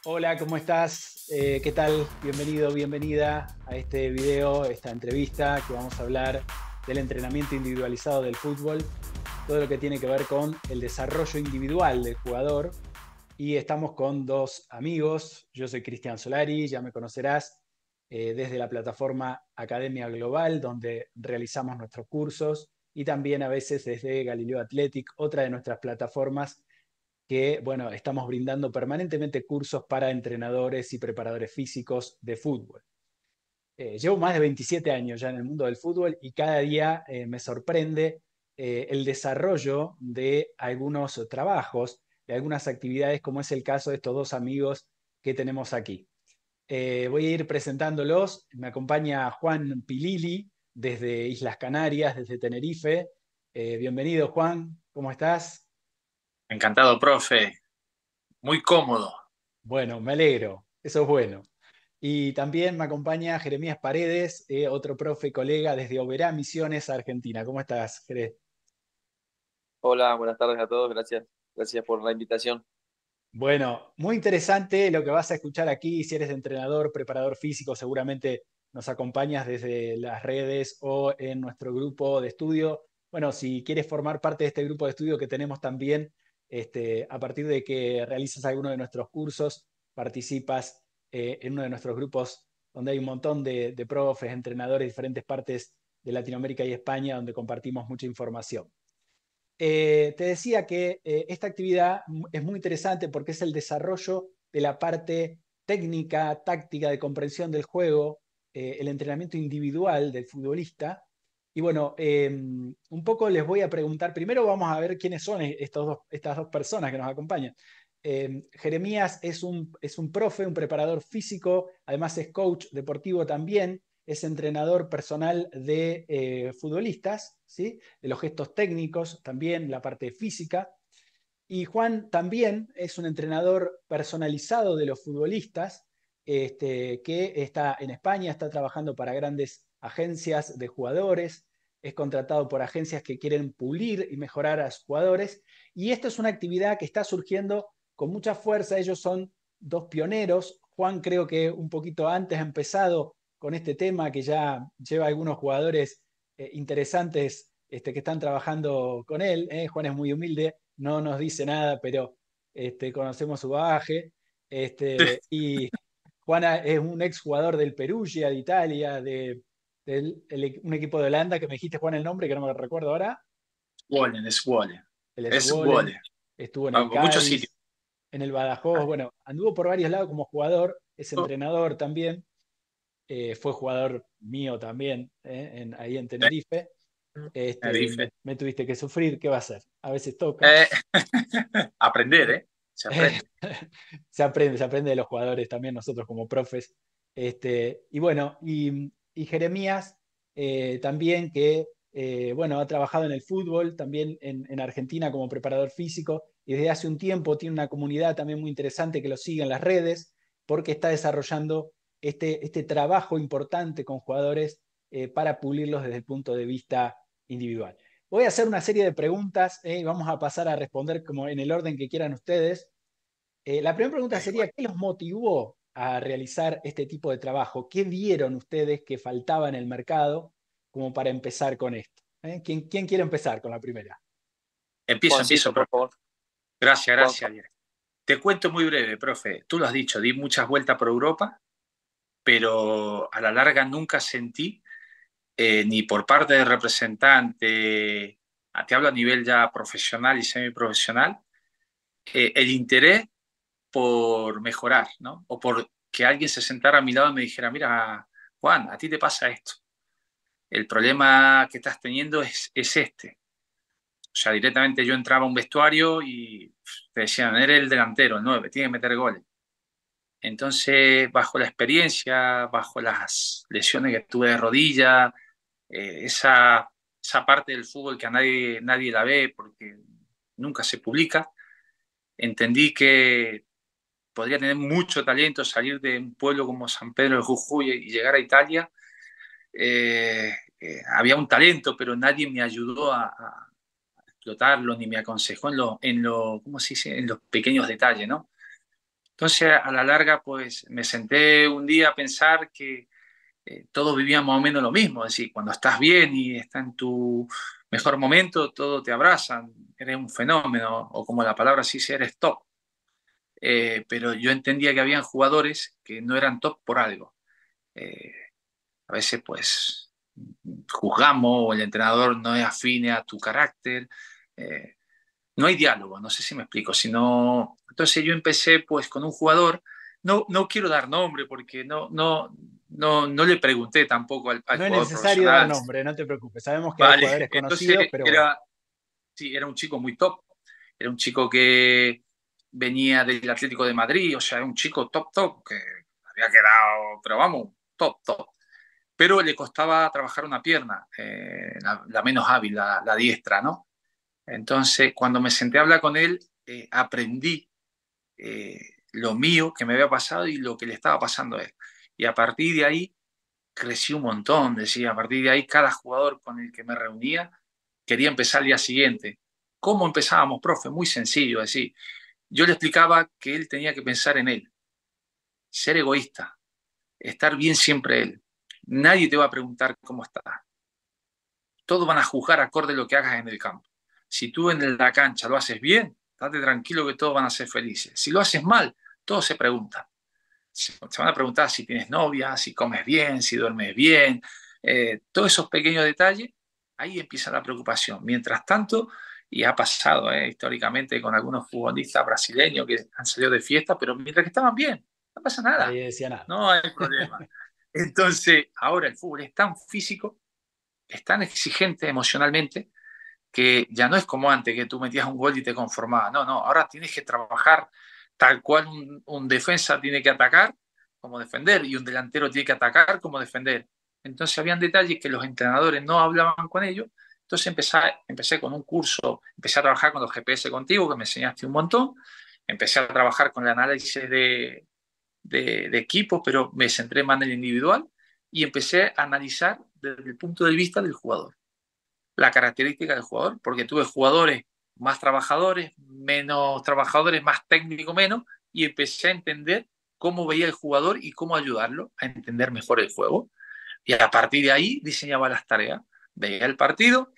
Hola, ¿cómo estás? ¿Qué tal? Bienvenido, bienvenida a este video, esta entrevista que vamos a hablar del entrenamiento individualizado del fútbol, todo lo que tiene que ver con el desarrollo individual del jugador. Y estamos con dos amigos. Yo soy Cristian Solari, ya me conocerás desde la plataforma Academia Global, donde realizamos nuestros cursos, y también a veces desde Galileo Athletic, otra de nuestras plataformas que, bueno, estamos brindando permanentemente cursos para entrenadores y preparadores físicos de fútbol. Llevo más de 27 años ya en el mundo del fútbol y cada día me sorprende el desarrollo de algunos trabajos, de algunas actividades, como es el caso de estos dos amigos que tenemos aquí. Voy a ir presentándolos. Me acompaña Juan Pilili desde Islas Canarias, desde Tenerife. Bienvenido, Juan. ¿Cómo estás? Encantado, profe. Muy cómodo. Bueno, me alegro. Eso es bueno. Y también me acompaña Jeremías Paredes, otro profe y colega desde Oberá, Misiones, Argentina. ¿Cómo estás, Jerez? Hola, buenas tardes a todos. Gracias por la invitación. Bueno, muy interesante lo que vas a escuchar aquí. Si eres entrenador, preparador físico, seguramente nos acompañas desde las redes o en nuestro grupo de estudio. Bueno, si quieres formar parte de este grupo de estudio que tenemos también, a partir de que realizas alguno de nuestros cursos, participas en uno de nuestros grupos donde hay un montón de profes, entrenadores de diferentes partes de Latinoamérica y España, donde compartimos mucha información. Te decía que esta actividad es muy interesante porque es el desarrollo de la parte técnica, táctica, de comprensión del juego, el entrenamiento individual del futbolista. Y bueno, un poco les voy a preguntar, primero vamos a ver quiénes son estas dos personas que nos acompañan. Jeremías es un profe, un preparador físico, además es coach deportivo también, es entrenador personal de futbolistas, ¿sí? De los gestos técnicos, también la parte física. Y Juan también es un entrenador personalizado de los futbolistas, que está en España, está trabajando para grandes agencias de jugadores, es contratado por agencias que quieren pulir y mejorar a sus jugadores. Y esto es una actividad que está surgiendo con mucha fuerza. Ellos son dos pioneros. Juan creo que un poquito antes ha empezado con este tema, que ya lleva algunos jugadores interesantes que están trabajando con él. Juan es muy humilde, no nos dice nada, pero conocemos su bagaje. Y Juana es un exjugador del Perugia, de Italia, un equipo de Holanda, que me dijiste, Juan, el nombre, que no me recuerdo ahora, Wallen, es Wallen. el Es Zwolle, Wallen. estuvo en el Vamos, muchos sitios. Cádiz, en el Badajoz, bueno, anduvo por varios lados como jugador, es Oh, entrenador también, fue jugador mío también, ahí en eh, Tenerife. Tenerife. Me tuviste que sufrir, ¿qué va a ser? A veces toca. Eh, aprender, ¿eh? Se aprende. Se aprende de los jugadores también, nosotros como profes. Y bueno, y Jeremías también que, bueno, ha trabajado en el fútbol, también en Argentina como preparador físico, y desde hace un tiempo tiene una comunidad también muy interesante que lo sigue en las redes, porque está desarrollando este trabajo importante con jugadores para pulirlos desde el punto de vista individual. Voy a hacer una serie de preguntas y vamos a pasar a responder como en el orden que quieran ustedes. La primera pregunta sería, Bueno. ¿qué los motivó a realizar este tipo de trabajo? ¿Qué vieron ustedes que faltaba en el mercado como para empezar con esto? ¿Quién quiere empezar con la primera? Empiezo, Juancito, por profe. favor. Gracias, Juan, gracias. Te cuento muy breve, profe. Tú lo has dicho, di muchas vueltas por Europa, pero a la larga nunca sentí, ni por parte del representante, te hablo a nivel ya profesional y semiprofesional, el interés por mejorar, ¿no? O por que alguien se sentara a mi lado y me dijera, mira, Juan, a ti te pasa esto. El problema que estás teniendo es este. O sea, directamente yo entraba a un vestuario y te decían, eres el delantero, el 9, tienes que meter goles. Entonces, bajo la experiencia, bajo las lesiones que tuve de rodilla, esa parte del fútbol que a nadie la ve porque nunca se publica, entendí que podría tener mucho talento, salir de un pueblo como San Pedro de Jujuy y llegar a Italia. Había un talento, pero nadie me ayudó a explotarlo, ni me aconsejó ¿cómo se dice? En los pequeños detalles, ¿no? Entonces, a la larga, pues me senté un día a pensar que todos vivían más o menos lo mismo. Es decir, cuando estás bien y estás en tu mejor momento, todo te abrazan, eres un fenómeno, o como la palabra sí dice, eres top. Pero yo entendía que habían jugadores que no eran top por algo. Eh, a veces, pues, juzgamos o el entrenador no es afín a tu carácter. Eh, no hay diálogo, no sé si me explico, sino entonces yo empecé pues con un jugador, no quiero dar nombre porque no le pregunté tampoco al No es jugador necesario dar profesional. nombre, no te preocupes. Sabemos que hay Vale, jugadores entonces conocidos, pero bueno. era, sí, era un chico muy top, era un chico que venía del Atlético de Madrid, o sea, era un chico top, que había quedado, pero vamos, top. Pero le costaba trabajar una pierna, la menos hábil, la diestra, ¿no? Entonces, cuando me senté a hablar con él, aprendí eh, lo mío que me había pasado y lo que le estaba pasando a él. Y a partir de ahí crecí un montón, decía, a partir de ahí cada jugador con el que me reunía quería empezar el día siguiente. ¿Cómo empezábamos, profe? Muy sencillo, es decir, yo le explicaba que él tenía que pensar en él, ser egoísta, estar bien siempre él. Nadie te va a preguntar cómo estás. Todos van a juzgar acorde a lo que hagas en el campo. Si tú en la cancha lo haces bien, date tranquilo que todos van a ser felices. Si lo haces mal, todos se preguntan. Se van a preguntar si tienes novia, si comes bien, si duermes bien. Todos esos pequeños detalles, ahí empieza la preocupación. Mientras tanto, y ha pasado históricamente con algunos futbolistas brasileños que han salido de fiesta, pero mientras que estaban bien, no pasa nada, Nadie decía nada. no hay problema. Entonces, ahora el fútbol es tan físico, es tan exigente emocionalmente, que ya no es como antes, que tú metías un gol y te conformabas. No, ahora tienes que trabajar tal cual un defensa tiene que atacar como defender y un delantero tiene que atacar como defender. Entonces habían detalles que los entrenadores no hablaban con ellos. Entonces empecé con un curso, empecé a trabajar con los GPS contigo, que me enseñaste un montón. Empecé a trabajar con el análisis de equipos, pero me centré más en el individual y empecé a analizar desde el punto de vista del jugador la característica del jugador, porque tuve jugadores más trabajadores, menos trabajadores, más técnico, menos, y empecé a entender cómo veía el jugador y cómo ayudarlo a entender mejor el juego. Y a partir de ahí diseñaba las tareas. Veía el partido,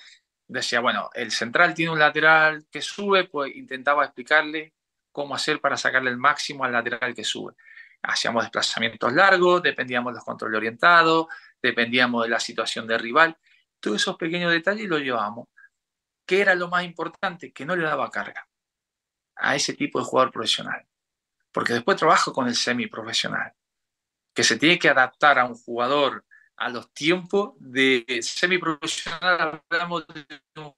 decía, bueno, el central tiene un lateral que sube, pues intentaba explicarle cómo hacer para sacarle el máximo al lateral que sube. Hacíamos desplazamientos largos, dependíamos de los controles orientados, dependíamos de la situación del rival. Todos esos pequeños detalles los llevábamos. ¿Qué era lo más importante? Que no le daba carga a ese tipo de jugador profesional. Porque después trabajo con el semiprofesional, que se tiene que adaptar a un jugador a los tiempos de semiprofesional. Hablamos de un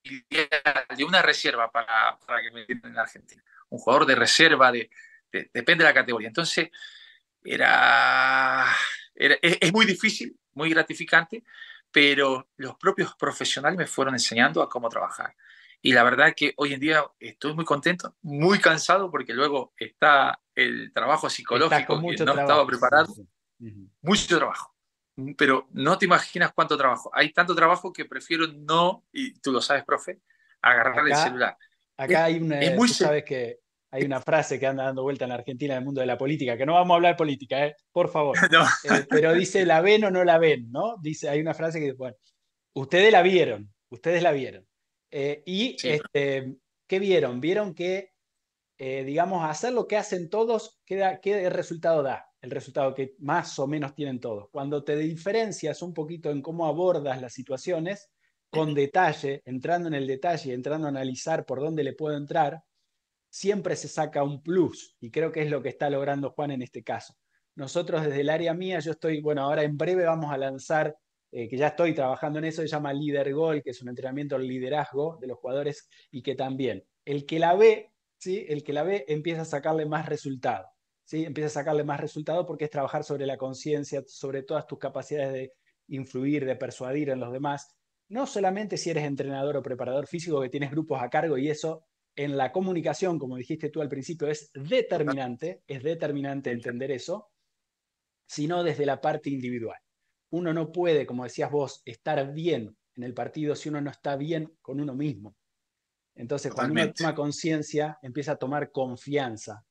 filial, de una reserva para que me entiendan en Argentina. Un jugador de reserva, depende de la categoría. Entonces, es muy difícil, muy gratificante, pero los propios profesionales me fueron enseñando a cómo trabajar. Y la verdad que hoy en día estoy muy contento, muy cansado, porque luego está el trabajo Estás con psicológico que mucho no estaba trabajo. Sí, preparado, sí. Ujú. mucho trabajo. Pero no te imaginas cuánto trabajo. Hay tanto trabajo que prefiero no, y tú lo sabes, profe, agarrar el Acá, celular. acá Es, hay es una, muy... tú sabes que hay una frase que anda dando vuelta en la Argentina en el mundo de la política, que no vamos a hablar de política, por favor. No, Pero dice, ¿la ven o no la ven? ¿No? Dice, hay una frase que, bueno, ustedes la vieron. Y sí, ¿qué vieron? Vieron que, digamos, hacer lo que hacen todos, ¿qué resultado da? El resultado que más o menos tienen todos. Cuando te diferencias un poquito en cómo abordas las situaciones, con detalle, entrando en el detalle, entrando a analizar por dónde le puedo entrar, siempre se saca un plus. Y creo que es lo que está logrando Juan en este caso. Nosotros desde el área mía, yo estoy, bueno, ahora en breve vamos a lanzar que ya estoy trabajando en eso, se llama Leader Goal, que es un entrenamiento al liderazgo de los jugadores y que también el que la ve, ¿sí? El que la ve empieza a sacarle más resultado, ¿sí? Empieza a sacarle más resultado porque es trabajar sobre la conciencia, sobre todas tus capacidades de influir, de persuadir en los demás. No solamente si eres entrenador o preparador físico, que tienes grupos a cargo y eso en la comunicación, como dijiste tú al principio, es determinante entender eso, sino desde la parte individual. Uno no puede, como decías vos, estar bien en el partido si uno no está bien con uno mismo. Entonces, cuando uno totalmente. toma conciencia, empieza a tomar confianza.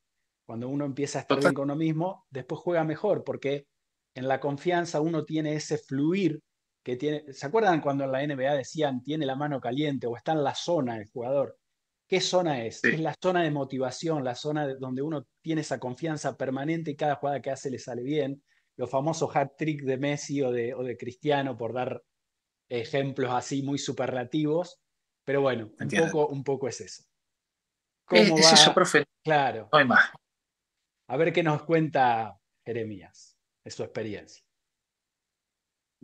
Cuando uno empieza a estar Total. bien con uno mismo, después juega mejor, porque en la confianza uno tiene ese fluir que tiene. ¿Se acuerdan cuando en la NBA decían tiene la mano caliente o está en la zona el jugador? ¿Qué zona es? Es Sí, la zona de motivación, la zona donde uno tiene esa confianza permanente y cada jugada que hace le sale bien. Los famosos hat-trick de Messi o de Cristiano, por dar ejemplos así muy superlativos. Pero bueno, entiendo. un poco es eso. ¿Cómo Es eso, va? profe, Claro. no hay más. A ver qué nos cuenta Jeremías de su experiencia.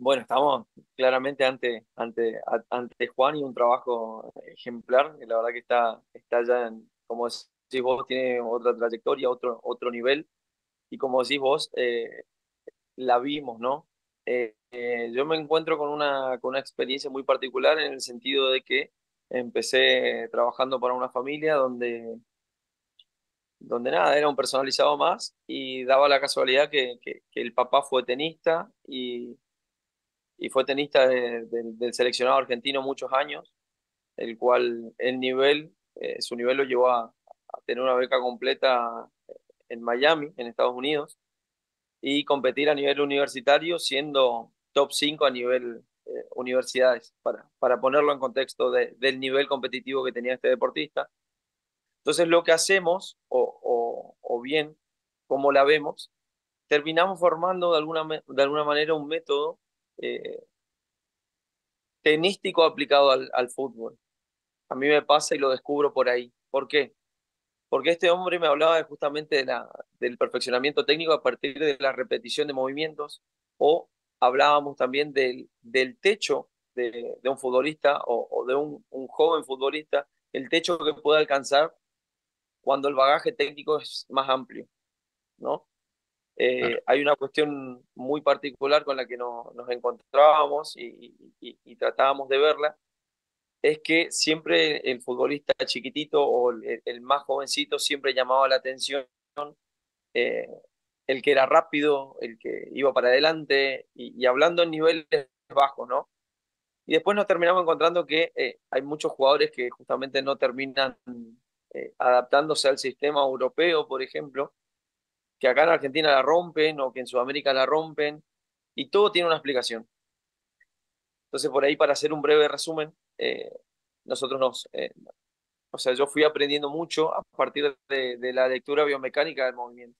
Bueno, estamos claramente ante Juan y un trabajo ejemplar, que la verdad que está ya, como decís vos, tiene otra trayectoria, otro nivel, y como decís vos, la vimos, ¿no? Yo me encuentro con una experiencia muy particular en el sentido de que empecé trabajando para una familia donde nada, era un personalizado más y daba la casualidad que el papá fue tenista y fue tenista del seleccionado argentino muchos años, el cual su nivel lo llevó a tener una beca completa en Miami, en Estados Unidos, y competir a nivel universitario siendo top 5 a nivel universidades, para ponerlo en contexto del nivel competitivo que tenía este deportista. Entonces lo que hacemos, o bien como la vemos, terminamos formando de alguna manera un método eh, tenístico aplicado al fútbol. A mí me pasa y lo descubro por ahí. ¿Por qué? Porque este hombre me hablaba justamente del perfeccionamiento técnico a partir de la repetición de movimientos, o hablábamos también del techo de un futbolista o de un joven futbolista, el techo que puede alcanzar cuando el bagaje técnico es más amplio, ¿no? Claro. Hay una cuestión muy particular con la que nos encontrábamos y tratábamos de verla, es que siempre el futbolista chiquitito o el más jovencito siempre llamaba la atención, eh, el que era rápido, el que iba para adelante y hablando en niveles bajos, ¿no? Y después nos terminamos encontrando que hay muchos jugadores que justamente no terminan adaptándose al sistema europeo, por ejemplo, que acá en Argentina la rompen o que en Sudamérica la rompen, y todo tiene una explicación. Entonces, por ahí, para hacer un breve resumen, nosotros o sea, yo fui aprendiendo mucho a partir de la lectura biomecánica del movimiento,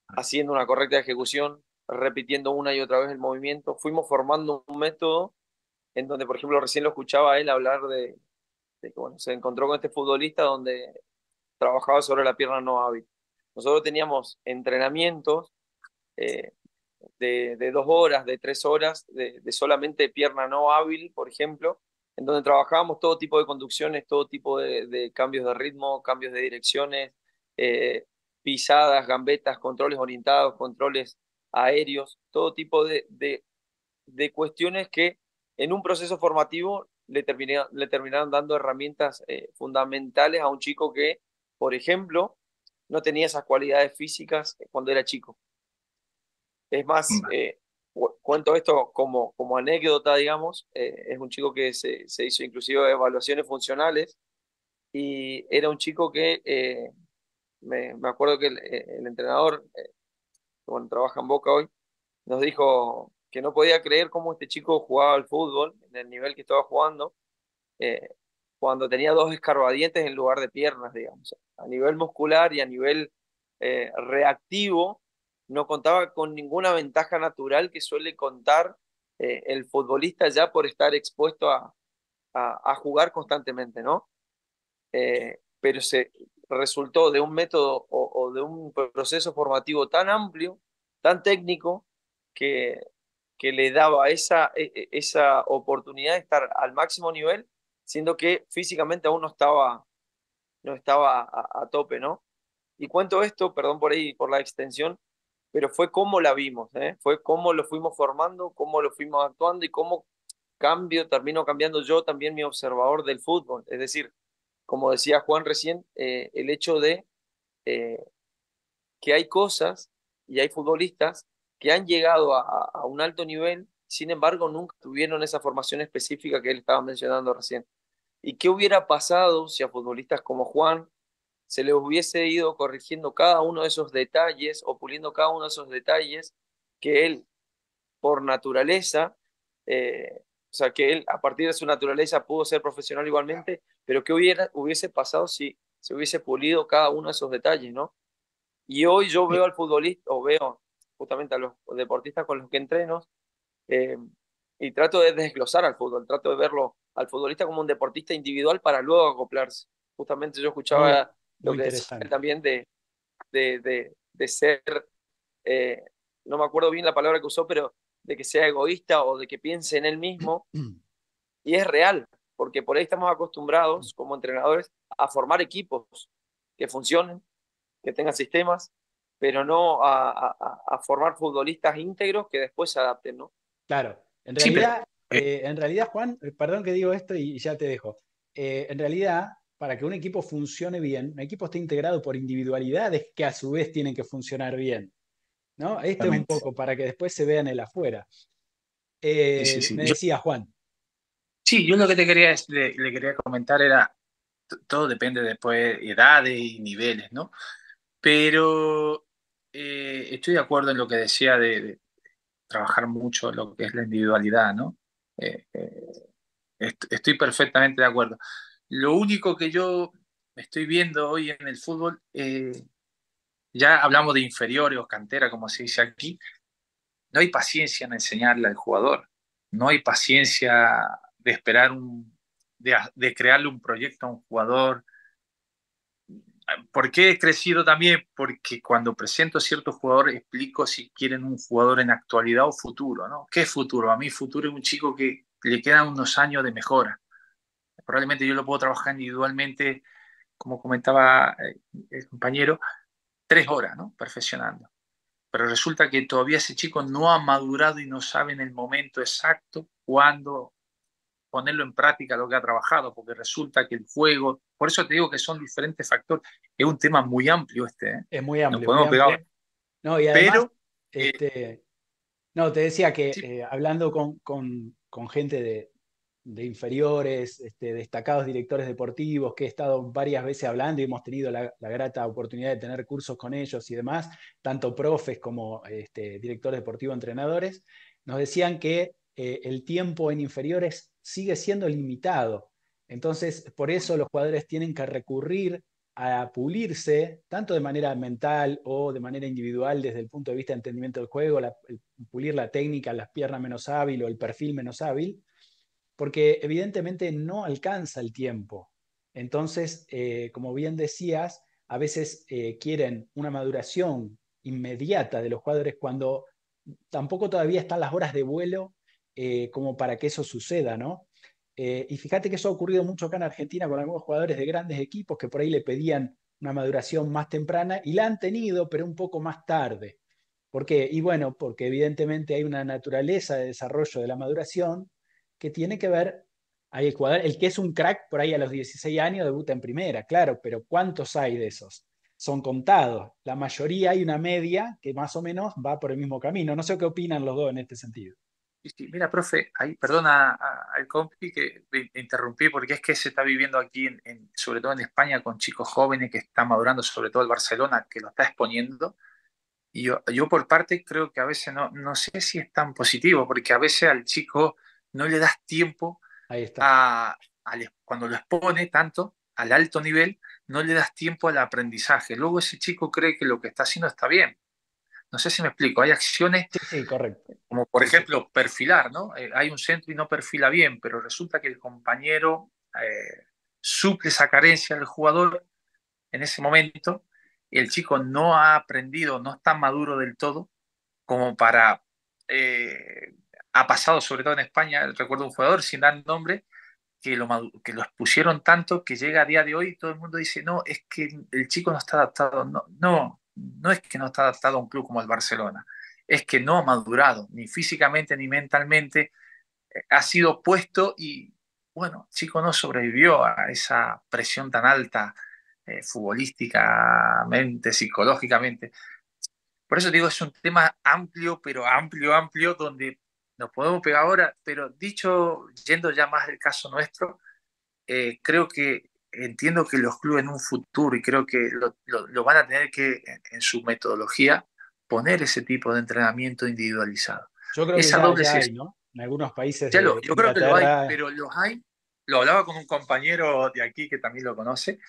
haciendo una correcta ejecución, repitiendo una y otra vez el movimiento. Fuimos formando un método en donde, por ejemplo, recién lo escuchaba a él hablar de que, bueno, se encontró con este futbolista donde trabajaba sobre la pierna no hábil. Nosotros teníamos entrenamientos eh, de 2 horas, de 3 horas, de solamente pierna no hábil, por ejemplo, en donde trabajábamos todo tipo de conducciones, todo tipo de cambios de ritmo, cambios de direcciones, eh, pisadas, gambetas, controles orientados, controles aéreos, todo tipo de cuestiones que en un proceso formativo le terminaron dando herramientas fundamentales a un chico que, por ejemplo, no tenía esas cualidades físicas cuando era chico. Es más, Vale. cuento esto como anécdota, digamos. Es un chico que se hizo inclusive evaluaciones funcionales y era un chico que me acuerdo que el entrenador, que, bueno, trabaja en Boca hoy, nos dijo que no podía creer cómo este chico jugaba al fútbol en el nivel que estaba jugando, eh, cuando tenía dos escarbadientes en lugar de piernas, digamos. A nivel muscular y a nivel reactivo, no contaba con ninguna ventaja natural que suele contar el futbolista ya por estar expuesto a jugar constantemente, ¿no? Pero se resultó de un método o de un proceso formativo tan amplio, tan técnico, que, que le daba esa oportunidad de estar al máximo nivel, siendo que físicamente aún no estaba a tope, ¿no? Y cuento esto, perdón por ahí, por la extensión, pero fue como la vimos, ¿eh? Fue cómo lo fuimos formando, cómo lo fuimos actuando y cómo termino cambiando yo también mi observador del fútbol. Es decir, como decía Juan recién, el hecho de eh, que hay cosas y hay futbolistas que han llegado a un alto nivel, sin embargo, nunca tuvieron esa formación específica que él estaba mencionando recién. ¿Y qué hubiera pasado si a futbolistas como Juan se les hubiese ido corrigiendo cada uno de esos detalles o puliendo cada uno de esos detalles que él, por naturaleza, o sea, que él a partir de su naturaleza pudo ser profesional igualmente, pero que hubiese pasado si se hubiese pulido cada uno de esos detalles, ¿no? Y hoy yo veo al futbolista, o veo justamente a los deportistas con los que entreno, eh, y trato de desglosar al fútbol, trato de verlo al futbolista como un deportista individual para luego acoplarse. Justamente yo Muy, escuchaba lo muy que decía él interesante. también de ser, eh, no me acuerdo bien la palabra que usó, pero de que sea egoísta o de que piense en él mismo, y es real, porque por ahí estamos acostumbrados como entrenadores a formar equipos que funcionen, que tengan sistemas, pero no a formar futbolistas íntegros que después se adapten, ¿no? Claro, Sí, pero en realidad, Juan, perdón que digo esto y ya te dejo. En realidad, para que un equipo funcione bien, un equipo está integrado por individualidades que a su vez tienen que funcionar bien, ¿no? Esto es un exactamente. poco para que después se vean el afuera. Sí, sí, sí. Me decía Juan. Sí, yo lo que te quería, le quería comentar era, todo depende después de edades y niveles, ¿no? Pero estoy de acuerdo en lo que decía de trabajar mucho lo que es la individualidad, ¿no? Eh, eh, estoy perfectamente de acuerdo. Lo único que yo estoy viendo hoy en el fútbol, ya hablamos de inferiores o cantera, como se dice aquí, no hay paciencia en enseñarle al jugador, no hay paciencia de esperar de crearle un proyecto a un jugador. ¿Por qué he crecido también? Porque cuando presento a ciertos jugadores explico si quieren un jugador en actualidad o futuro, ¿no? ¿Qué es futuro? A mí futuro es un chico que le quedan unos años de mejora. Probablemente yo lo puedo trabajar individualmente, como comentaba el compañero, 3 horas, ¿no? Perfeccionando. Pero resulta que todavía ese chico no ha madurado y no sabe en el momento exacto cuándo ponerlo en práctica lo que ha trabajado, porque resulta que el juego, por eso te digo que son diferentes factores, es un tema muy amplio este, ¿eh? Es muy Nos amplio, muy podemos pegar, amplio. No, y además, pero eh, este, no, te decía que sí, hablando con gente de inferiores, destacados directores deportivos, que he estado varias veces hablando y hemos tenido la grata oportunidad de tener cursos con ellos y demás, tanto profes como directores deportivos, entrenadores, nos decían que el tiempo en inferiores sigue siendo limitado. Entonces, por eso los jugadores tienen que recurrir a pulirse, tanto de manera mental o de manera individual desde el punto de vista de entendimiento del juego, pulir la técnica, las piernas menos hábil o el perfil menos hábil, porque evidentemente no alcanza el tiempo. Entonces, como bien decías, a veces quieren una maduración inmediata de los jugadores cuando tampoco todavía están las horas de vuelo como para que eso suceda, ¿no? Y fíjate que eso ha ocurrido mucho acá en Argentina con algunos jugadores de grandes equipos que por ahí le pedían una maduración más temprana y la han tenido, pero un poco más tarde. ¿Por qué? Y bueno, porque evidentemente hay una naturaleza de desarrollo de la maduración que tiene que ver, hay el jugador, el que es un crack por ahí a los 16 años debuta en primera, claro, pero ¿cuántos hay de esos? Son contados. La mayoría hay una media que más o menos va por el mismo camino. No sé qué opinan los dos en este sentido. sí, sí. Mira, profe, ahí, perdona al compi que te interrumpí, porque es que se está viviendo aquí, sobre todo en España, con chicos jóvenes que están madurando, sobre todo el Barcelona, que lo está exponiendo. Y yo por parte creo que a veces no sé si es tan positivo, porque a veces al chico no le das tiempo Ahí está. a, cuando lo expone tanto al alto nivel, no le das tiempo al aprendizaje. Luego ese chico cree que lo que está haciendo está bien. No sé si me explico. Hay acciones Sí, sí, correcto. como, por Sí, sí. ejemplo, perfilar, ¿no? Hay un centro y no perfila bien, pero resulta que el compañero suple esa carencia del jugador en ese momento. Y el chico no ha aprendido, no está maduro del todo como para... ha pasado, sobre todo en España, recuerdo un jugador, sin dar nombre, que lo expusieron tanto que llega a día de hoy y todo el mundo dice, no, es que el chico no está adaptado. No, no es que no está adaptado a un club como el Barcelona, es que no ha madurado, ni físicamente ni mentalmente, ha sido puesto y, bueno, el chico no sobrevivió a esa presión tan alta, futbolísticamente, psicológicamente. Por eso digo, es un tema amplio, pero amplio, amplio, donde nos podemos pegar ahora, pero dicho, yendo ya más del caso nuestro, creo que entiendo que los clubes en un futuro, y creo que lo van a tener que, en su metodología, poner ese tipo de entrenamiento individualizado. Yo creo que Esa ya, doble ya hay, sesión, ¿no? En algunos países de yo creo que lo hay, Inglaterra. pero los hay. Lo hablaba con un compañero de aquí que también lo conoce,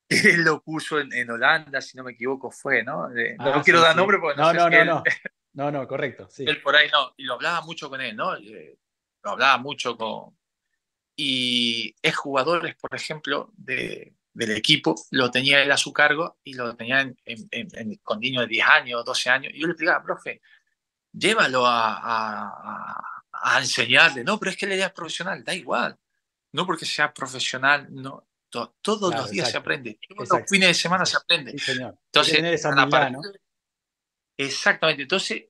que él lo puso en Holanda, si no me equivoco, fue, ¿no? No Ah, quiero sí, dar sí. nombre porque no No, sé si no, no, él, no. No, no, correcto, sí. él por ahí no. Y lo hablaba mucho con él, ¿no? Lo hablaba mucho con. Y es jugadores, por ejemplo, del equipo, lo tenía él a su cargo y lo tenía con niños de 10 años, 12 años. Y yo le explicaba, profe, llévalo a enseñarle. No, pero es que la idea es profesional, da igual. No porque sea profesional, no. Todos Claro, los días se exacto. aprende, todos los Exacto. fines de semana se Exacto. aprende. Sí, señor. Hay que Entonces, tener esa a humildad, partir ¿no? exactamente, entonces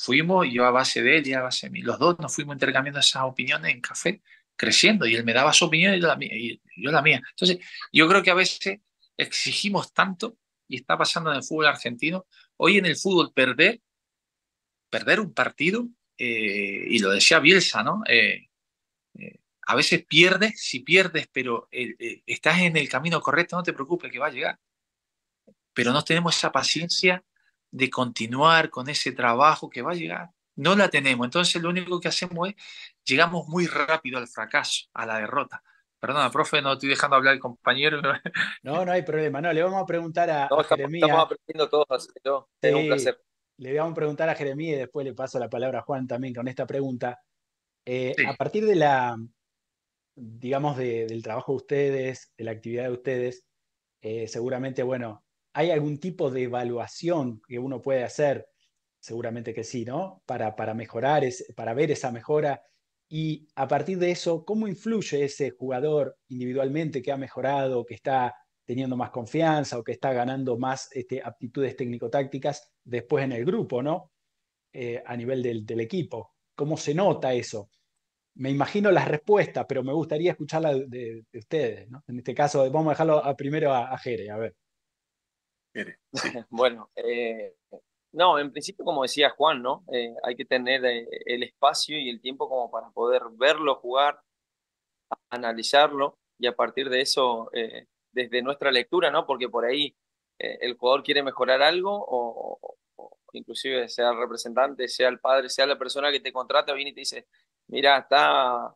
fuimos, yo a base de él y a base de mí, los dos nos fuimos intercambiando esas opiniones en café, creciendo, y él me daba su opinión y yo la mía. Y yo la mía. Entonces, yo creo que a veces exigimos tanto, y está pasando en el fútbol argentino, hoy en el fútbol perder un partido, y lo decía Bielsa, ¿no? A veces pierdes, si pierdes, pero estás en el camino correcto, no te preocupes que va a llegar, pero no tenemos esa paciencia de continuar con ese trabajo que va a llegar. No la tenemos. Entonces lo único que hacemos es, llegamos muy rápido al fracaso, a la derrota. Perdona, profe, no estoy dejando hablar al compañero. No, no hay problema. No, le vamos a preguntar a No, estamos Jeremías. aprendiendo todos, así que es un Sí, placer. le vamos a preguntar a Jeremías y después le paso la palabra a Juan también con esta pregunta. A Sí, partir de la, digamos, del trabajo de ustedes, de la actividad de ustedes, seguramente, bueno, ¿hay algún tipo de evaluación que uno puede hacer? Seguramente que sí, ¿no? Para mejorar, para ver esa mejora. Y a partir de eso, ¿cómo influye ese jugador individualmente que ha mejorado, que está teniendo más confianza o que está ganando más aptitudes técnico-tácticas después en el grupo, ¿no? A nivel del equipo. ¿Cómo se nota eso? Me imagino las respuestas, pero me gustaría escucharla de ustedes, ¿no? En este caso, vamos a dejarlo primero a Jere, a ver. mire, sí. Bueno, no, en principio, como decía Juan, ¿no? Hay que tener el espacio y el tiempo como para poder verlo jugar, analizarlo y a partir de eso, desde nuestra lectura, ¿no? Porque por ahí el jugador quiere mejorar algo o inclusive sea el representante, sea el padre, sea la persona que te contrata, viene y te dice, mira, está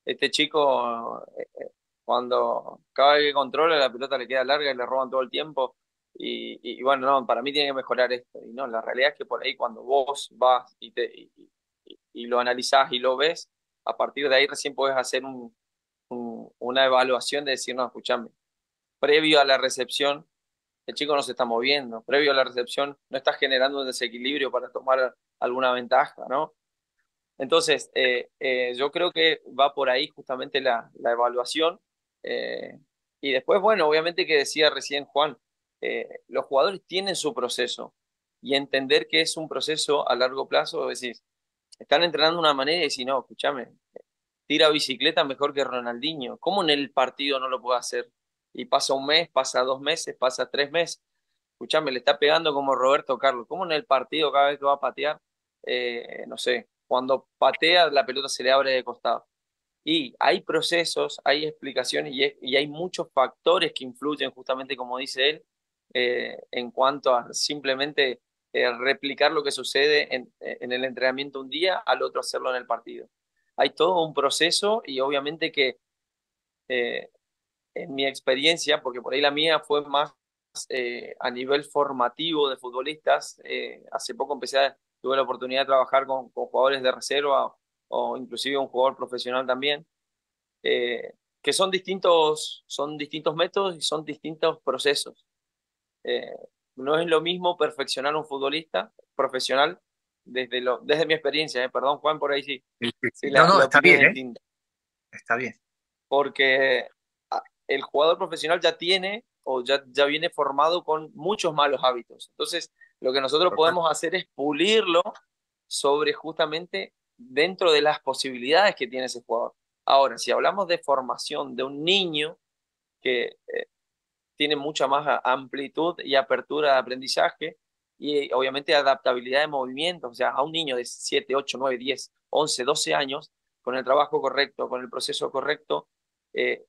este chico, cuando cada vez que controla la pelota le queda larga y le roban todo el tiempo. Y bueno, no, para mí tiene que mejorar esto. Y no, la realidad es que por ahí cuando vos vas y lo analizás y lo ves, a partir de ahí recién podés hacer una evaluación de decir, no, escúchame, previo a la recepción, el chico no se está moviendo, previo a la recepción no está generando un desequilibrio para tomar alguna ventaja, ¿no? Entonces, yo creo que va por ahí justamente la evaluación. eh, y después, bueno, obviamente que decía recién Juan, los jugadores tienen su proceso y entender que es un proceso a largo plazo, es decir, están entrenando de una manera y decir, no, escúchame, tira bicicleta mejor que Ronaldinho. ¿Cómo en el partido no lo puede hacer? Y pasa un mes, pasa 2 meses, pasa 3 meses. Escuchame, le está pegando como Roberto Carlos. ¿Cómo en el partido cada vez que va a patear? No sé, cuando patea la pelota se le abre de costado. Y hay procesos, hay explicaciones y hay muchos factores que influyen, justamente como dice él, en cuanto a simplemente replicar lo que sucede en el entrenamiento un día, al otro hacerlo en el partido. Hay todo un proceso y obviamente que eh, en mi experiencia, porque por ahí la mía fue más a nivel formativo de futbolistas, hace poco tuve la oportunidad de trabajar con jugadores de reserva o inclusive un jugador profesional también que son distintos métodos y son distintos procesos. Eh, no es lo mismo perfeccionar un futbolista profesional desde mi experiencia, perdón Juan, por ahí sí, Sí, sí, sí sí. No, no, la está opinión bien, es ¿eh? distinta, Está bien. porque el jugador profesional ya tiene o ya viene formado con muchos malos hábitos. Entonces, lo que nosotros podemos hacer es pulirlo sobre justamente dentro de las posibilidades que tiene ese jugador. Ahora, si hablamos de formación de un niño que tiene mucha más amplitud y apertura de aprendizaje y obviamente adaptabilidad de movimiento, o sea, a un niño de 7 8 9 10 11 12 años, con el trabajo correcto, con el proceso correcto, eh,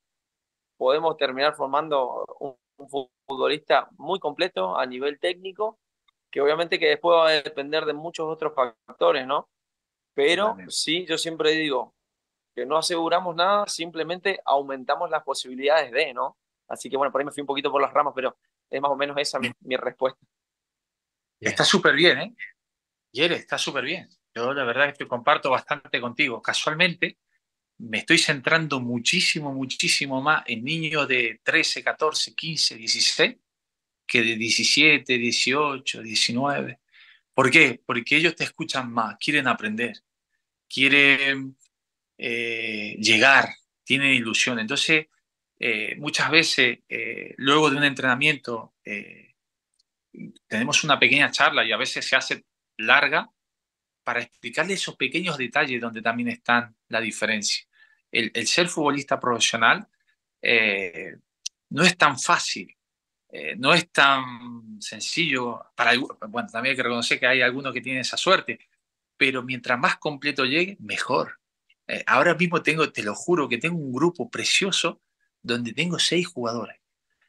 podemos terminar formando un futbolista muy completo a nivel técnico, que obviamente que después va a depender de muchos otros factores, ¿no? Pero Totalmente. sí, yo siempre digo que no aseguramos nada, simplemente aumentamos las posibilidades de, ¿no? Así que bueno, por ahí me fui un poquito por las ramas, pero es más o menos esa mi respuesta. Está Bien. súper bien, ¿eh? Yere, está súper bien. Yo la verdad es que comparto bastante contigo. Casualmente, me estoy centrando muchísimo, muchísimo más en niños de 13, 14, 15, 16 que de 17, 18, 19. ¿Por qué? Porque ellos te escuchan más, quieren aprender, quieren llegar, tienen ilusión. Entonces, muchas veces, luego de un entrenamiento, tenemos una pequeña charla y a veces se hace larga para explicarle esos pequeños detalles donde también están la diferencia. El ser futbolista profesional eh, no es tan fácil, no es tan sencillo. Bueno, también hay que reconocer que hay algunos que tienen esa suerte, pero mientras más completo llegue, mejor. Ahora mismo tengo, te lo juro, que tengo un grupo precioso donde tengo 6 jugadores.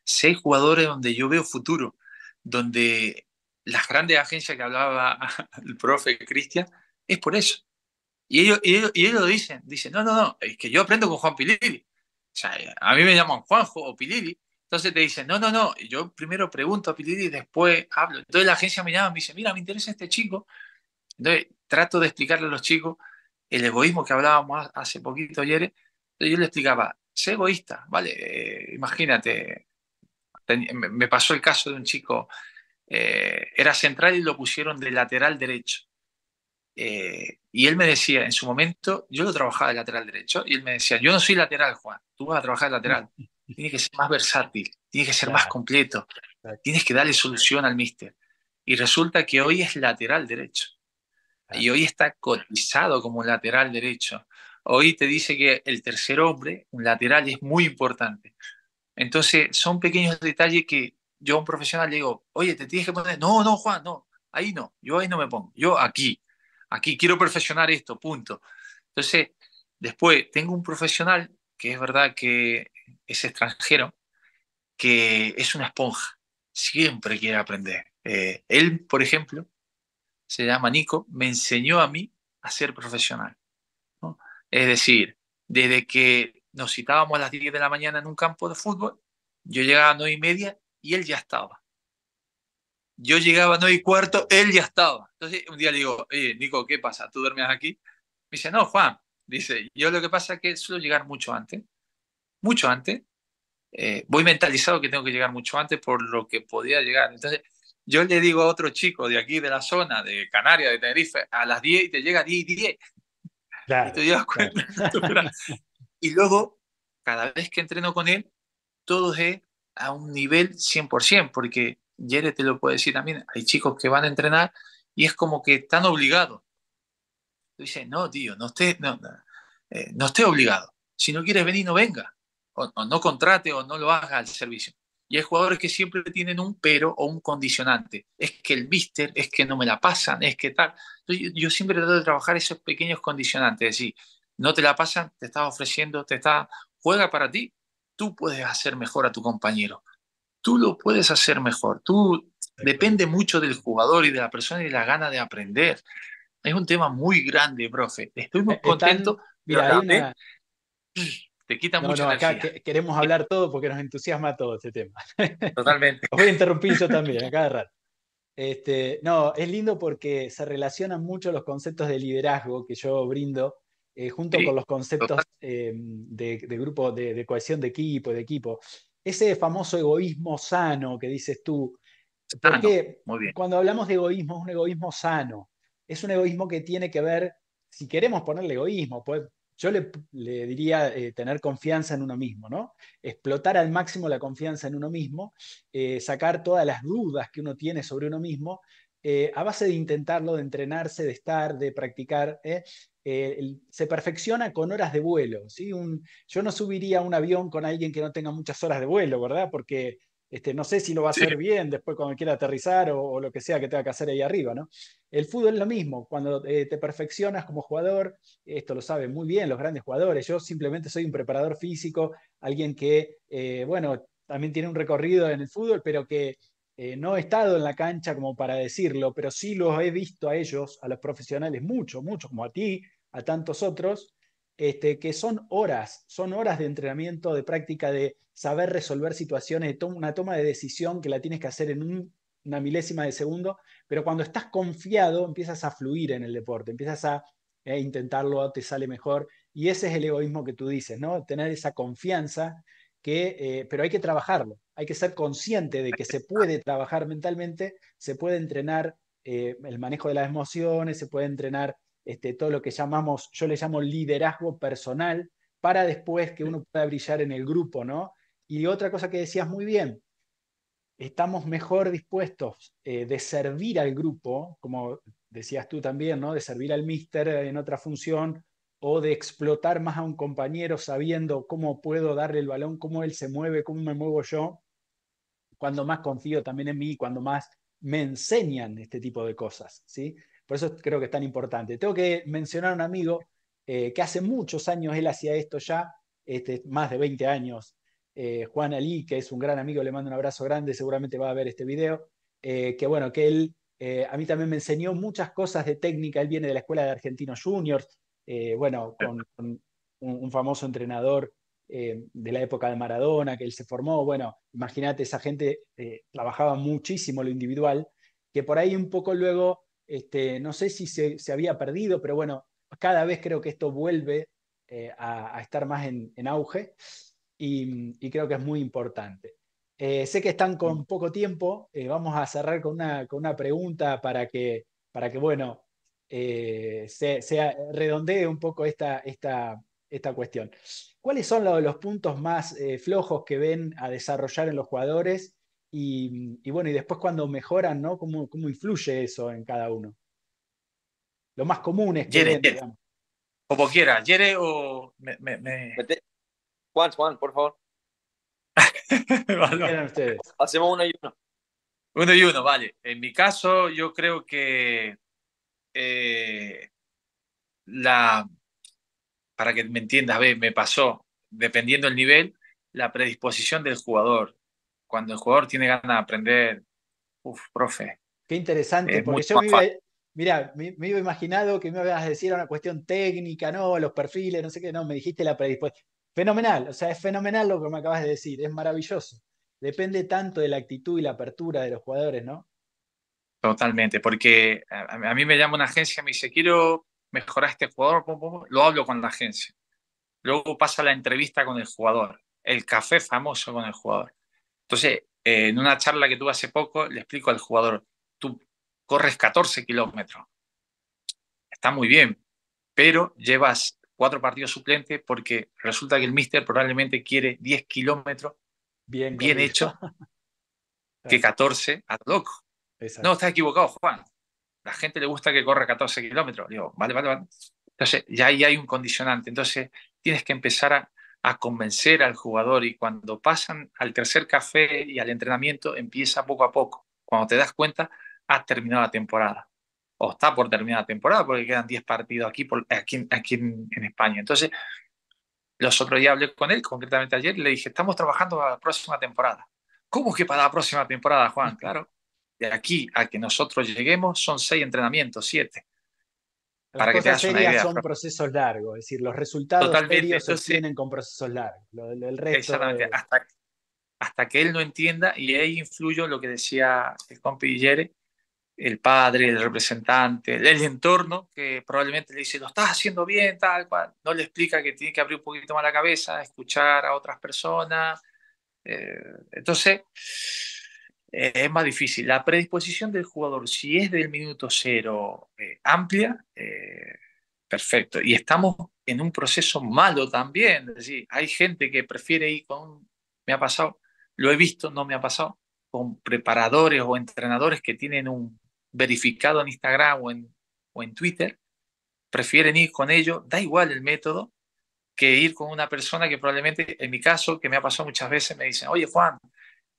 6 jugadores donde yo veo futuro, donde las grandes agencias que hablaba el profe Cristian, es por eso. Y ellos lo dicen, no, no, no, es que yo aprendo con Juan Pilili. O sea, a mí me llaman Juanjo o Pilili. Entonces te dicen, no, no, no, yo primero pregunto a Pilili y después hablo. Entonces la agencia me llama y me dice, mira, me interesa este chico. Entonces trato de explicarle a los chicos el egoísmo que hablábamos hace poquito ayer. Entonces yo le explicaba, sé egoísta, ¿vale? Imagínate, me pasó el caso de un chico, era central y lo pusieron de lateral derecho. Y él me decía, en su momento, yo lo trabajaba de lateral derecho, y él me decía, yo no soy lateral, Juan, tú vas a trabajar de lateral. Tienes que ser más versátil, tienes que ser más Claro, completo, exacto, tienes que darle solución al míster. Y resulta que hoy es lateral derecho, claro. y hoy está cotizado como lateral derecho. Hoy te dice que el tercer hombre, un lateral, es muy importante. Entonces, son pequeños detalles que yo a un profesional le digo, oye, te tienes que poner, no, no, Juan, no, yo ahí no me pongo, yo aquí quiero perfeccionar esto, punto. Entonces, después tengo un profesional que es verdad que es extranjero, que es una esponja, siempre quiere aprender. Él, por ejemplo, se llama Nico, me enseñó a mí a ser profesional, ¿no? Es decir, desde que nos citábamos a las 10 de la mañana en un campo de fútbol, yo llegaba a 9:30 y él ya estaba. Yo llegaba a 9:15, él ya estaba. Entonces un día le digo, oye, Nico, ¿qué pasa? ¿Tú duermes aquí? Me dice, no, Juan. Dice, yo lo que pasa es que suelo llegar mucho antes. Voy mentalizado que tengo que llegar mucho antes por lo que podía llegar. Entonces, yo le digo a otro chico de aquí, de la zona, de Canarias, de Tenerife, a las 10 y te llega a 10 y 10. Y Claro, te llevas claro. cuenta. Y luego, cada vez que entreno con él, todo es a un nivel 100%, porque Jere te lo puede decir también, hay chicos que van a entrenar y es como que están obligados. Tú dices, no, tío, no esté obligado. Si no quieres venir, no venga. O no contrate o no lo haga al servicio. Y hay jugadores que siempre tienen un pero o un condicionante. Es que el mister, es que no me la pasan, es que tal. Entonces, yo siempre trato de trabajar esos pequeños condicionantes. Es decir, no te la pasan, te estás ofreciendo, juega para ti. Tú puedes hacer mejor a tu compañero. Tú lo puedes hacer mejor. Depende Exactamente. mucho del jugador y de la persona y de la gana de aprender. Es un tema muy grande, profe. Estoy muy contento, pero a Mira, hay la vez una, te quita no, mucha no, acá energía. queremos hablar todo porque nos entusiasma todo este tema. Totalmente. Os voy a interrumpir yo también, a cada rato. No, es lindo porque se relacionan mucho los conceptos de liderazgo que yo brindo, junto con Sí, los conceptos total. de grupo, de cohesión de equipo, de equipo. Ese famoso egoísmo sano que dices tú, Ah, no. porque Muy bien. cuando hablamos de egoísmo, es un egoísmo sano, es un egoísmo que tiene que ver, si queremos ponerle egoísmo, pues yo le diría tener confianza en uno mismo, ¿no? Explotar al máximo la confianza en uno mismo, sacar todas las dudas que uno tiene sobre uno mismo, a base de intentarlo, de entrenarse, de estar, de practicar. Se perfecciona con horas de vuelo, ¿sí? Yo no subiría a un avión con alguien que no tenga muchas horas de vuelo, ¿verdad? Porque No sé si lo va a Sí. hacer bien después cuando quiera aterrizar o lo que sea que tenga que hacer ahí arriba, ¿no? El fútbol es lo mismo, cuando te perfeccionas como jugador, esto lo saben muy bien los grandes jugadores, yo simplemente soy un preparador físico, alguien que, bueno, también tiene un recorrido en el fútbol, pero que no he estado en la cancha como para decirlo, pero sí los he visto a ellos, a los profesionales, mucho, mucho, como a ti, a tantos otros, que son horas de entrenamiento, de práctica, de saber resolver situaciones, de una toma de decisión que la tienes que hacer en una milésima de segundo, pero cuando estás confiado empiezas a fluir en el deporte, empiezas a intentarlo, te sale mejor, y ese es el egoísmo que tú dices, ¿no? Tener esa confianza pero hay que trabajarlo, hay que ser consciente de que se puede trabajar mentalmente, se puede entrenar el manejo de las emociones, se puede entrenar todo lo que llamamos, yo le llamo liderazgo personal, para después que uno pueda brillar en el grupo, ¿no? Y otra cosa que decías muy bien, estamos mejor dispuestos de servir al grupo, como decías tú también, ¿no? De servir al míster en otra función o de explotar más a un compañero sabiendo cómo puedo darle el balón, cómo él se mueve, cómo me muevo yo, cuando más confío también en mí, cuando más me enseñan este tipo de cosas, ¿sí? Por eso creo que es tan importante. Tengo que mencionar a un amigo que hace muchos años él hacía esto ya, más de 20 años, Juan Ali, que es un gran amigo, le mando un abrazo grande, seguramente va a ver este video, que bueno, que él a mí también me enseñó muchas cosas de técnica, él viene de la escuela de Argentinos Juniors, bueno, con un famoso entrenador de la época de Maradona, que él se formó, bueno, imagínate, esa gente trabajaba muchísimo lo individual, que por ahí un poco luego, no sé si se había perdido, pero bueno, cada vez creo que esto vuelve a estar más en auge y creo que es muy importante. Sé que están con poco tiempo, vamos a cerrar con una pregunta para que bueno, se redondee un poco esta cuestión. ¿Cuáles son los puntos más flojos que ven a desarrollar en los jugadores? Y bueno, y después cuando mejoran, ¿no? ¿Cómo influye eso en cada uno? Lo más comunes que Yere, ven, Yere, digamos. como quiera, Yere o Juan, por favor. Como Balón. quieran ustedes. Hacemos uno y uno. Uno y uno, vale. En mi caso, yo creo que eh, la, para que me entiendas, me pasó, dependiendo del nivel, la predisposición del jugador. Cuando el jugador tiene ganas de aprender, uff, profe, Qué interesante, es porque mucho yo más fácil. mira, me iba imaginado que me ibas a decir una cuestión técnica, no, los perfiles, no sé qué, no, me dijiste la predisposición. Fenomenal, o sea, es fenomenal lo que me acabas de decir, es maravilloso. Depende tanto de la actitud y la apertura de los jugadores, ¿no? Totalmente, porque a mí me llama una agencia, me dice, quiero mejorar este jugador, pum, pum, pum, lo hablo con la agencia. Luego pasa la entrevista con el jugador, el café famoso con el jugador. Entonces, en una charla que tuve hace poco, le explico al jugador, tú corres 14 kilómetros, está muy bien, pero llevas 4 partidos suplentes porque resulta que el míster probablemente quiere 10 kilómetros Bien bien corrido. hecho que Claro, 14 a lo loco. No, exacto. estás equivocado, Juan. La gente le gusta que corra 14 kilómetros. Digo, vale, vale, vale. Entonces, ya ahí hay un condicionante. Entonces, tienes que empezar a convencer al jugador y cuando pasan al tercer café y al entrenamiento, empieza poco a poco. Cuando te das cuenta, has terminado la temporada. O está por terminar la temporada porque quedan 10 partidos aquí en España. Entonces, los otros días hablé con él, concretamente ayer, y le dije, estamos trabajando para la próxima temporada. ¿Cómo que para la próxima temporada, Juan? Claro, de aquí a que nosotros lleguemos son 6 entrenamientos, 7, Las para que te cosas hagas una serias idea. son procesos largos, es decir, los resultados Totalmente. serios se Entonces, obtienen con procesos largos. El resto exactamente, es... hasta que él no entienda, y ahí influyo lo que decía el compi Yere, el padre, el representante, el entorno, que probablemente le dice, lo estás haciendo bien, tal cual. No le explica que tiene que abrir un poquito más la cabeza, escuchar a otras personas. Entonces, es más difícil. La predisposición del jugador, si es del minuto cero amplia, perfecto. Y estamos en un proceso malo también. Es decir, hay gente que prefiere ir con, me ha pasado, lo he visto, no me ha pasado, con preparadores o entrenadores que tienen un verificado en Instagram o en Twitter, prefieren ir con ellos, da igual el método, que ir con una persona que probablemente, en mi caso, que me ha pasado muchas veces, me dicen, oye Juan,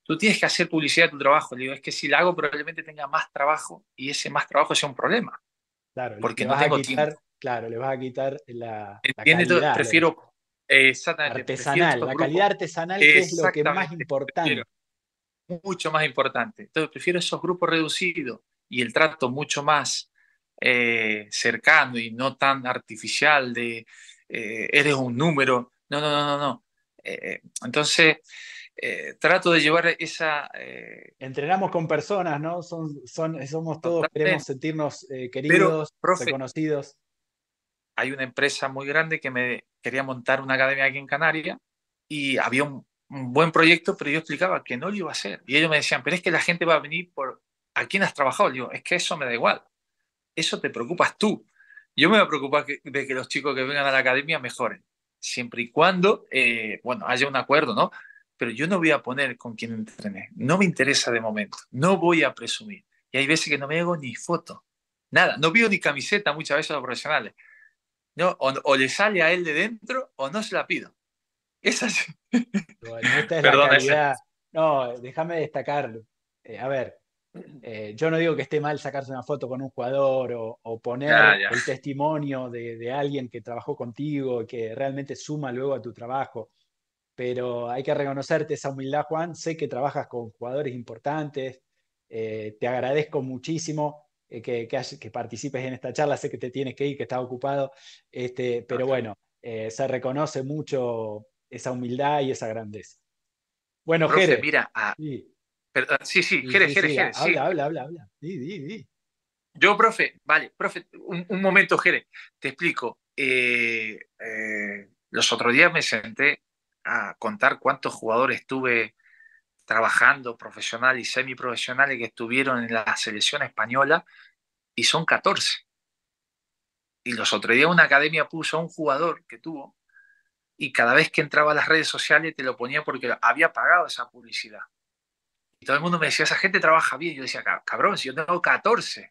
tú tienes que hacer publicidad de tu trabajo. Le digo, es que si la hago probablemente tenga más trabajo y ese más trabajo sea un problema, Claro, porque le no vas a tengo tiempo. quitar, claro, le vas a quitar la ¿Entiendes? Entonces, calidad, prefiero, exactamente, prefiero artesanal, estos la calidad grupos, artesanal que es lo que más exactamente, prefiero, importante. mucho más importante. Entonces, prefiero esos grupos reducidos y el trato mucho más cercano y no tan artificial de eres un número. No, no, no, no, no. Entonces, trato de llevar esa Entrenamos con personas, ¿no? Somos todos, queremos totalmente. sentirnos Pero, queridos, profe, reconocidos. hay una empresa muy grande que me quería montar una academia aquí en Canarias y había un buen proyecto, pero yo explicaba que no lo iba a hacer. Y ellos me decían, pero es que la gente va a venir por a quién has trabajado. Le digo, es que eso me da igual. Eso te preocupas tú. Yo me voy a preocupar de que los chicos que vengan a la academia mejoren, siempre y cuando, bueno, haya un acuerdo, ¿no? Pero yo no voy a poner con quién entrené. No me interesa de momento. No voy a presumir. Y hay veces que no me hago ni foto. Nada. No pido ni camiseta muchas veces a los profesionales. No, o le sale a él de dentro o no se la pido. Es así. Bueno, esta es la Perdona, ese. calidad. No, déjame destacarlo. A ver, yo no digo que esté mal sacarse una foto con un jugador o Ya, poner ya. el testimonio de alguien que trabajó contigo y que realmente suma luego a tu trabajo, pero hay que reconocerte esa humildad, Juan. Sé que trabajas con jugadores importantes, te agradezco muchísimo que participes en esta charla, sé que te tienes que ir, que estás ocupado, pero bueno, se reconoce mucho esa humildad y esa grandeza. Bueno, Profe, Jere, mira, sí, sí, sí, sí, Jere, sí, Jere, sí, Jere, sí. habla, di. Yo, profe, vale, profe, un momento, Jere, te explico. Los otros días me senté a contar cuántos jugadores tuve trabajando, profesional y semiprofesionales que estuvieron en la selección española y son 14. Y los otros días una academia puso a un jugador que tuvo y cada vez que entraba a las redes sociales te lo ponía porque había pagado esa publicidad. Y todo el mundo me decía, esa gente trabaja bien. Yo decía, cabrón, si yo tengo 14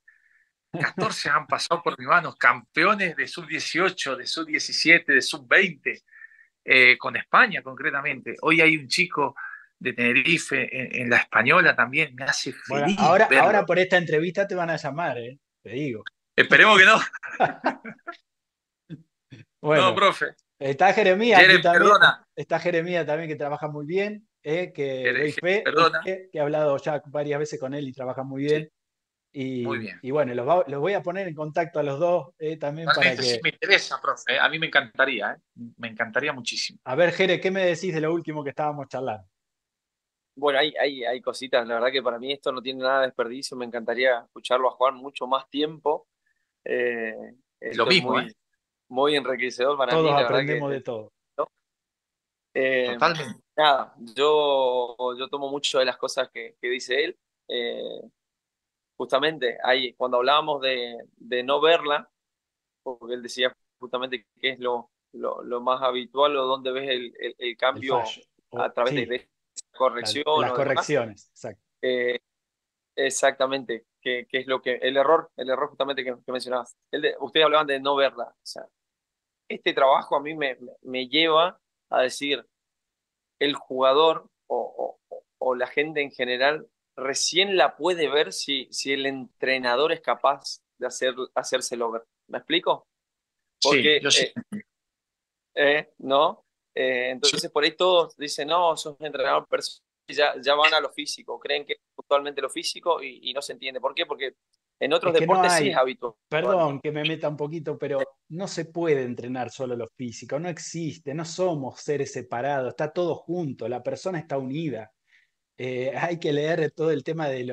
han pasado por mis manos, campeones de sub-18, de sub-17, de sub-20, con España concretamente. Hoy hay un chico de Tenerife en la española también, me hace Bueno, feliz ahora verlo. por esta entrevista te van a llamar, te digo. Esperemos que no. No, Bueno, profe. está Jeremías aquí Jeren, también, perdona. está Jeremías también que trabaja muy bien, que Jere, doy fe, perdona. que he hablado ya varias veces con él y trabaja muy Sí, bien. muy bien. Y bueno, los voy a poner en contacto a los dos también para Realmente sí que... me interesa, profe. A mí me encantaría, ¿eh? Me encantaría muchísimo. A ver, Jere, ¿qué me decís de lo último que estábamos charlando? Bueno, hay cositas, la verdad que para mí esto no tiene nada de desperdicio, me encantaría escucharlo a Juan mucho más tiempo. Eh, Lo esto es mismo, ¿eh? muy enriquecedor para Todos mí, la verdad aprendemos que de todo. ¿no? Eh, Totalmente. nada, yo tomo mucho de las cosas que dice él. Eh, Justamente ahí, cuando hablábamos de no verla, porque él decía justamente que es lo más habitual o donde ves el El cambio fallo. a O, través de sí, esa corrección las o demás. correcciones, exacto. Eh, Exactamente, que es lo que, el error justamente que mencionabas. Ustedes hablaban de no verla. O sea, este trabajo a mí me lleva a decir, el jugador o la gente en general recién la puede ver si el entrenador es capaz de hacérselo ver. ¿Me explico? Sí, Porque, yo sí. ¿no? Sí, Entonces por ahí todos dicen, no, sos entrenador personal, y ya van a lo físico, creen que es puntualmente lo físico y no se entiende. ¿Por qué? Porque en Es otros que no deportes sí es hay, habitual. perdón que me meta un poquito, pero no se puede entrenar solo lo físico, no existe, no somos seres separados, está todo junto, la persona está unida. Hay que leer todo el tema de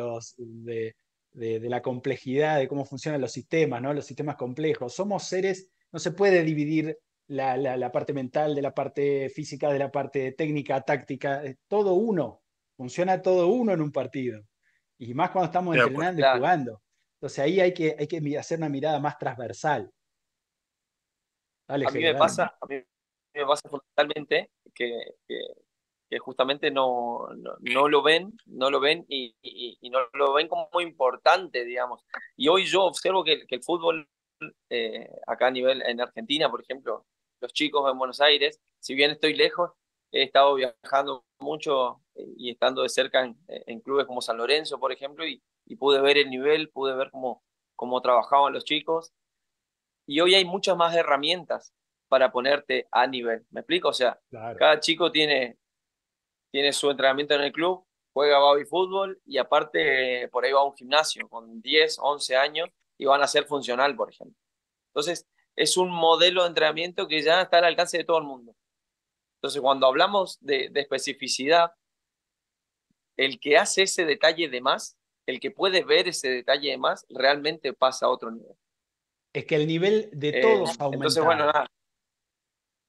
la complejidad, de cómo funcionan los sistemas, ¿no? Los sistemas complejos. Somos seres, no se puede dividir la parte mental de la parte física, de la parte técnica, táctica, es todo uno, funciona todo uno en un partido. Y más cuando estamos de acuerdo. entrenando y Claro, jugando. Entonces ahí hay que hacer una mirada más transversal. Dale, Jere, dale. a mí me pasa fundamentalmente que justamente no lo ven, no lo ven y no lo ven como muy importante, digamos. Y hoy yo observo que el fútbol, acá a nivel, en Argentina, por ejemplo, los chicos en Buenos Aires, si bien estoy lejos, he estado viajando mucho y estando de cerca en clubes como San Lorenzo, por ejemplo, y pude ver el nivel, pude ver cómo trabajaban los chicos. Y hoy hay muchas más herramientas para ponerte a nivel. ¿Me explico? O sea, Claro. cada chico tiene su entrenamiento en el club, juega baby fútbol y aparte por ahí va a un gimnasio con 10 11 años y van a ser funcional, por ejemplo. Entonces, es un modelo de entrenamiento que ya está al alcance de todo el mundo. Entonces, cuando hablamos de especificidad, el que hace ese detalle de más, el que puede ver ese detalle de más, realmente pasa a otro nivel. Es que el nivel de todos ha Entonces, bueno, aumentado. nada,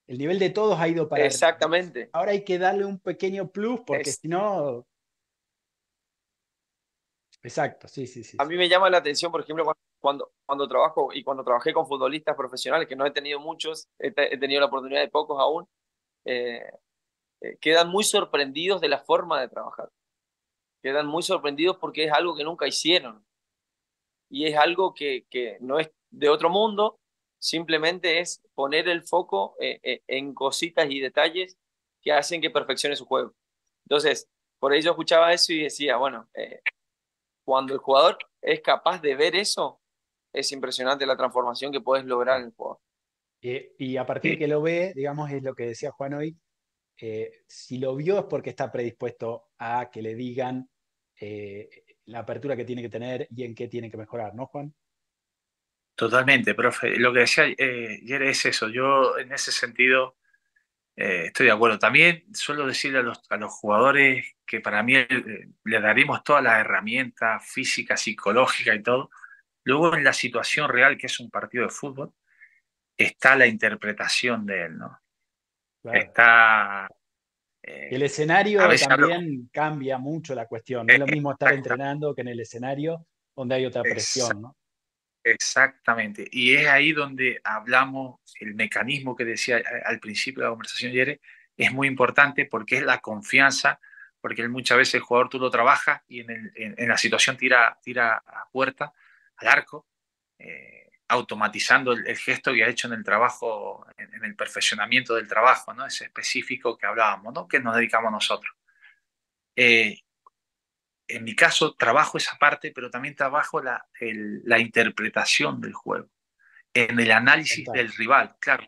El nivel de todos ha ido para arriba. exactamente. Ahora hay que darle un pequeño plus porque Es, si no... Exacto, sí, sí, sí, a sí. mí me llama la atención, por ejemplo, cuando trabajo y cuando trabajé con futbolistas profesionales, que no he tenido muchos, he tenido la oportunidad de pocos aún, eh, quedan muy sorprendidos de la forma de trabajar. Quedan muy sorprendidos porque es algo que nunca hicieron y es algo que no es de otro mundo, simplemente es poner el foco en cositas y detalles que hacen que perfeccione su juego. Entonces, por ello escuchaba eso y decía, bueno, cuando el jugador es capaz de ver eso, es impresionante la transformación que puedes lograr en el jugador. Y a partir que lo ve, digamos, es lo que decía Juan hoy, si lo vio es porque está predispuesto a que le digan eh, la apertura que tiene que tener y en qué tiene que mejorar, ¿no, Juan? Totalmente, profe. Lo que decía ayer es eso. Yo en ese sentido estoy de acuerdo. También suelo decirle a los jugadores que para mí le daremos todas las herramientas físicas, psicológicas y todo. Luego en la situación real, que es un partido de fútbol, está la interpretación de él, ¿no? Claro. Está... El a escenario veces hablo... también cambia mucho la cuestión. No es lo mismo estar Exactamente. entrenando que en el escenario donde hay otra presión, ¿no? Exactamente. Y es ahí donde hablamos, el mecanismo que decía al principio de la conversación ayer, es muy importante porque es la confianza, porque muchas veces el jugador tú lo trabajas y en la situación tira a puerta, al arco, automatizando el gesto que ha hecho en el trabajo, en el perfeccionamiento del trabajo, ¿no? Ese específico que hablábamos, ¿no? Que nos dedicamos nosotros. Eh, en mi caso, trabajo esa parte, pero también trabajo la interpretación del juego en el análisis Total. del rival. Claro,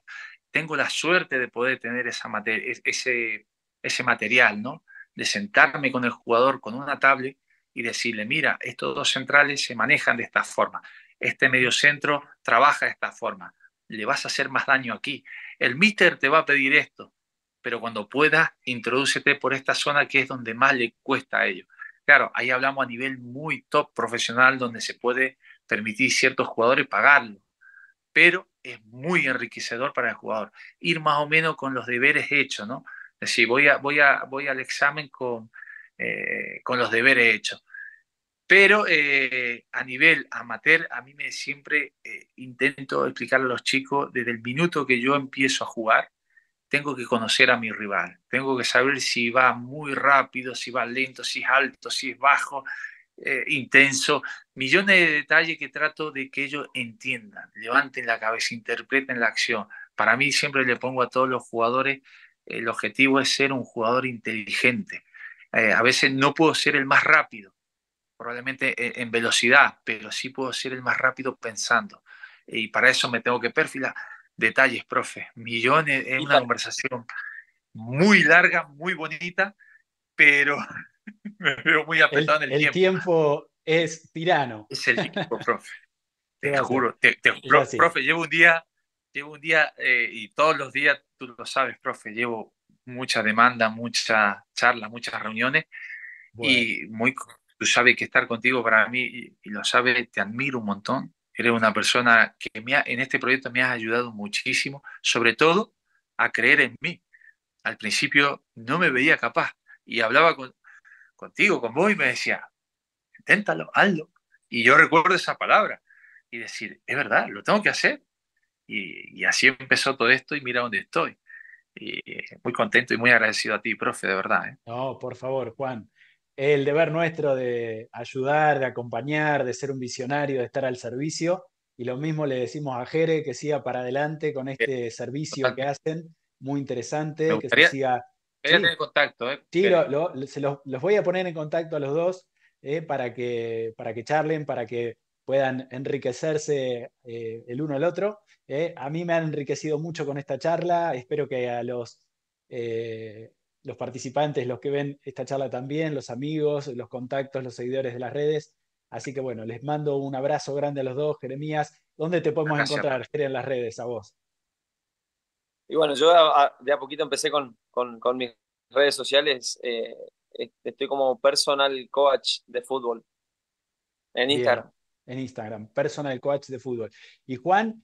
tengo la suerte de poder tener ese material, ¿no? De sentarme con el jugador con una tablet y decirle, mira, estos dos centrales se manejan de esta forma, este mediocentro trabaja de esta forma, le vas a hacer más daño aquí. El míster te va a pedir esto, pero cuando puedas, introdúcete por esta zona que es donde más le cuesta a ellos. Claro, ahí hablamos a nivel muy top profesional donde se puede permitir ciertos jugadores pagarlo, pero es muy enriquecedor para el jugador. Ir más o menos con los deberes hechos, ¿no? Es decir, voy al examen con los deberes hechos. Pero a nivel amateur, a mí me siempre intento explicarle a los chicos, desde el minuto que yo empiezo a jugar, tengo que conocer a mi rival, tengo que saber si va muy rápido, si va lento, si es alto, si es bajo, intenso, millones de detalles que trato de que ellos entiendan, levanten la cabeza, interpreten la acción. Para mí siempre le pongo a todos los jugadores, el objetivo es ser un jugador inteligente. A veces no puedo ser el más rápido, probablemente en velocidad, pero sí puedo ser el más rápido pensando. Y para eso me tengo que perfilar. Detalles, profe, millones, es Y una para, conversación muy larga, muy bonita, pero me veo muy apretado en el El tiempo. tiempo es tirano. Es el tiempo, profe. ¿Qué Te va a ser? juro, Es así. profe, llevo un día y todos los días, tú lo sabes, profe, llevo mucha demanda, mucha charla, muchas reuniones Bueno, y tú sabes que estar contigo para mí, y lo sabes, te admiro un montón. Eres una persona que en este proyecto me has ayudado muchísimo, sobre todo a creer en mí. Al principio no me veía capaz y hablaba contigo, con vos y me decía, inténtalo, hazlo. Y yo recuerdo esa palabra y decir, es verdad, lo tengo que hacer. Y así empezó todo esto y mira dónde estoy. Y muy contento y muy agradecido a ti, profe, de verdad, ¿eh? no, por favor, Juan. El deber nuestro de ayudar, de acompañar, de ser un visionario, de estar al servicio. Y lo mismo le decimos a Jere que siga para adelante con este servicio que Totalmente. hacen, muy Me interesante, que se gustaría, siga. Voy a Sí, tener contacto, sí, Fede. los voy a poner en contacto a los dos para que charlen, para que puedan enriquecerse el uno al otro. A mí me han enriquecido mucho con esta charla. Espero que a eh, los participantes, los que ven esta charla también, los amigos, los contactos, los seguidores de las redes. Así que bueno, les mando un abrazo grande a los dos. Jeremías, ¿dónde te podemos Gracias, encontrar, profe. Jere, en las redes a vos? Y bueno, yo de a poquito empecé con mis redes sociales. Estoy como personal coach de fútbol en Bien, Instagram. en Instagram, personal coach de fútbol. Y Juan,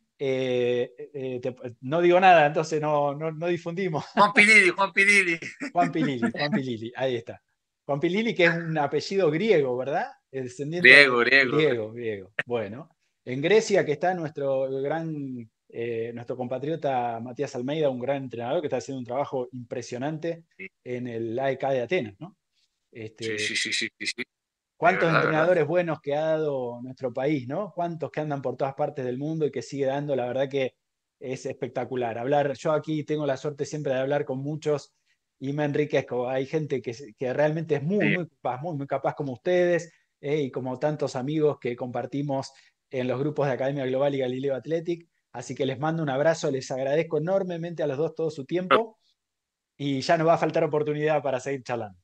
no digo nada, entonces no difundimos. Juan Pilili. Juan Pilili, ahí está. Juan Pilili, que es un apellido griego, ¿verdad? El descendiente de Griego, griego. griego, griego. Bueno, en Grecia, que está nuestro compatriota Matías Almeida, un gran entrenador que está haciendo un trabajo impresionante en el AEK de Atenas, ¿no? Sí, Este, sí, sí, sí, sí, sí. De cuántos verdad, de verdad. entrenadores buenos que ha dado nuestro país, ¿no? Cuántos que andan por todas partes del mundo y que sigue dando, la verdad que es espectacular. Yo aquí tengo la suerte siempre de hablar con muchos y me enriquezco. Hay gente que realmente es Sí. muy capaz, muy capaz como ustedes y como tantos amigos que compartimos en los grupos de Academia Global y Galileo Athletic. Así que les mando un abrazo, les agradezco enormemente a los dos todo su tiempo y ya nos va a faltar oportunidad para seguir charlando.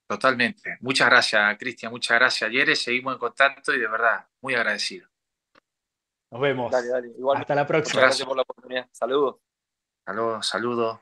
Totalmente. Muchas gracias, Cristian. Muchas gracias, Yere. Seguimos en contacto y de verdad, muy agradecido. Nos Dale, vemos. dale. Igualmente. Hasta la Muchas próxima. gracias por la oportunidad. Saludos. Saludos, saludos.